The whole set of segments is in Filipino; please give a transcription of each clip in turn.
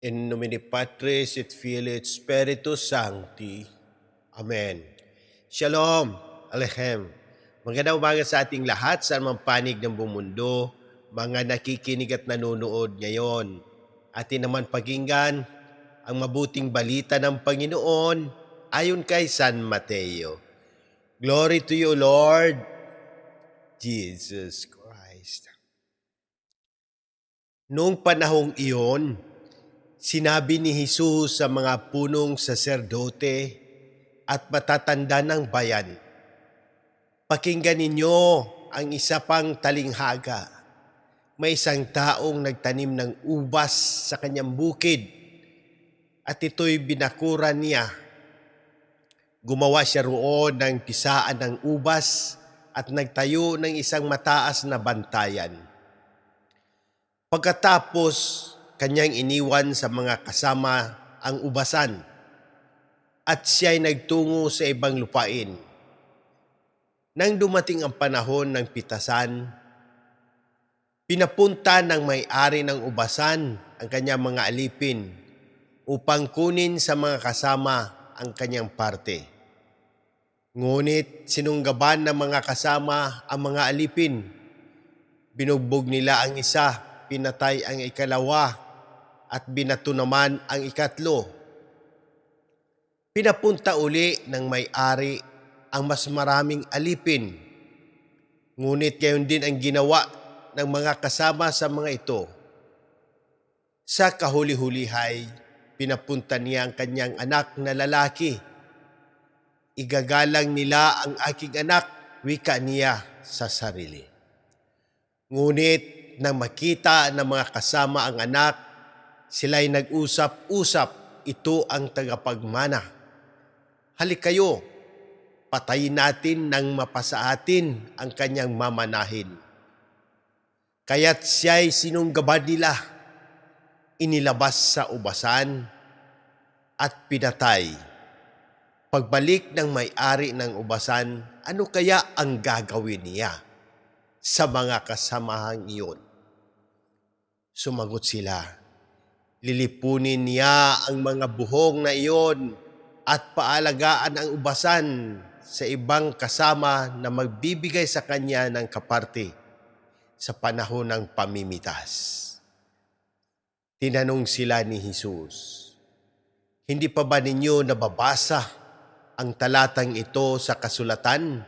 In nomine Patris et Filii et Spiritus Sancti. Amen. Shalom, Aleichem. Magandang umaga sa ating lahat sa anumang panig ng buong mundo, mga nakikinig at nanonood ngayon. Atin naman pakinggan ang mabuting balita ng Panginoon ayon kay San Mateo. Glory to you, Lord Jesus Christ. Noong panahong iyon, sinabi ni Jesus sa mga punong saserdote at matatanda ng bayan, "Pakinggan ninyo ang isa pang talinghaga. May isang taong nagtanim ng ubas sa kanyang bukid at ito'y binakuran niya. Gumawa siya roon ng pisaan ng ubas at nagtayo ng isang mataas na bantayan. Pagkatapos, kanyang iniwan sa mga kasama ang ubasan at siya'y nagtungo sa ibang lupain. Nang dumating ang panahon ng pitasan, pinapunta ng may-ari ng ubasan ang kanyang mga alipin upang kunin sa mga kasama ang kanyang parte. Ngunit sinunggaban ng mga kasama ang mga alipin. Binugbog nila ang isa, pinatay ang ikalawa, at binato naman ang ikatlo. Pinapunta uli ng may-ari ang mas maraming alipin. Ngunit gayon din ang ginawa ng mga kasama sa mga ito. Sa kahuli-hulihay, pinapunta niya ang kanyang anak na lalaki. "Igagalang nila ang aking anak," wika niya sa sarili. Ngunit nang makita ng mga kasama ang anak, sila'y nag-usap-usap, "Ito ang tagapagmana. Halikayo, patayin natin nang mapasa atin ang kanyang mamanahin." Kaya't siya'y sinunggaban nila, inilabas sa ubasan at pinatay. Pagbalik ng may-ari ng ubasan, ano kaya ang gagawin niya sa mga kasamahang iyon? Sumagot sila, "Lilipunin niya ang mga buhong na iyon at paalagaan ang ubasan sa ibang kasama na magbibigay sa kanya ng kaparte sa panahon ng pamimitas." Tinanong sila ni Jesus, "Hindi pa ba ninyo nababasa ang talatang ito sa kasulatan?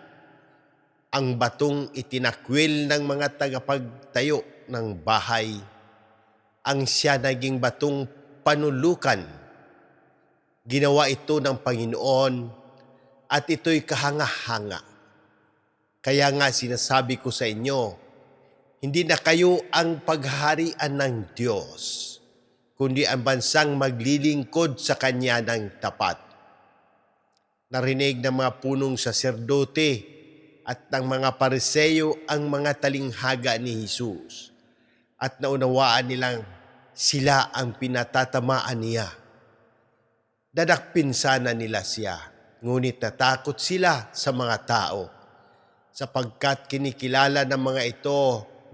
Ang batong itinakwil ng mga tagapagtayo ng bahay, ang siya naging batong panulukan. Ginawa ito ng Panginoon at ito'y kahanga-hanga. Kaya nga sinasabi ko sa inyo, hindi na kayo ang paghaharian ng Diyos, kundi ang bansang maglilingkod sa Kanya ng tapat." Narinig ng mga punong saserdote at ng mga Pariseo ang mga talinghaga ni Jesus at naunawaan nilang sila ang pinatatamaan niya. Dadakpinsana nila siya, ngunit natakot sila sa mga tao sapagkat kinikilala ng mga ito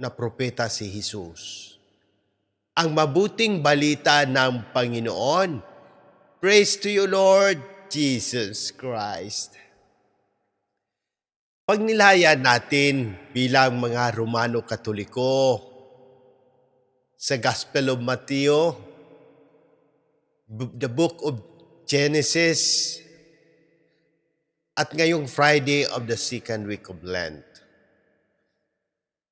na propeta si Jesus. Ang mabuting balita ng Panginoon. Praise to you, Lord Jesus Christ. Pagnilaya natin bilang mga Romano Katoliko sa Gospel of Matthew, the book of Genesis, at ngayong Friday of the second week of Lent.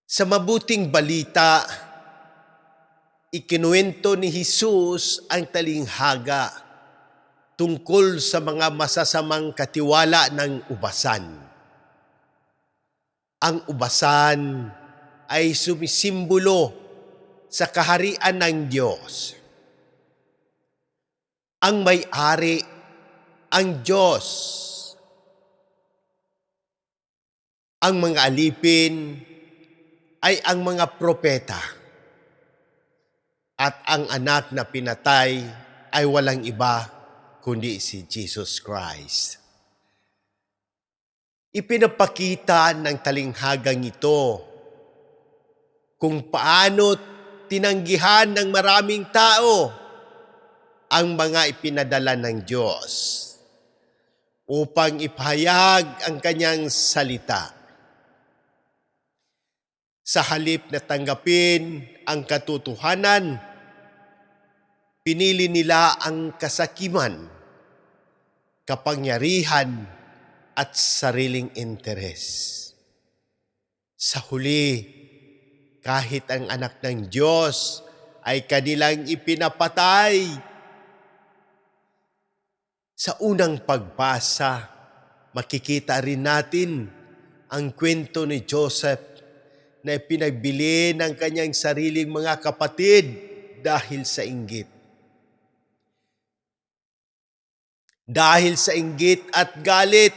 Sa mabuting balita, ikinuwento ni Jesus ang talinghaga tungkol sa mga masasamang katiwala ng ubasan. Ang ubasan ay sumisimbolo sa kaharian ng Diyos. Ang may-ari, ang Diyos. Ang mga alipin ay ang mga propeta. At ang anak na pinatay ay walang iba kundi si Jesus Christ. Ipinapakita ng talinghagang ito kung paano tinanggihan ng maraming tao ang mga ipinadala ng Diyos upang ipahayag ang kanyang salita. Sa halip na tanggapin ang katotohanan, pinili nila ang kasakiman, kapangyarihan at sariling interes. Sa huli, kahit ang anak ng Diyos ay kanilang ipinapatay. Sa unang pagbasa, makikita rin natin ang kwento ni Joseph na pinagbili ng kanyang sariling mga kapatid dahil sa inggit. Dahil sa inggit at galit,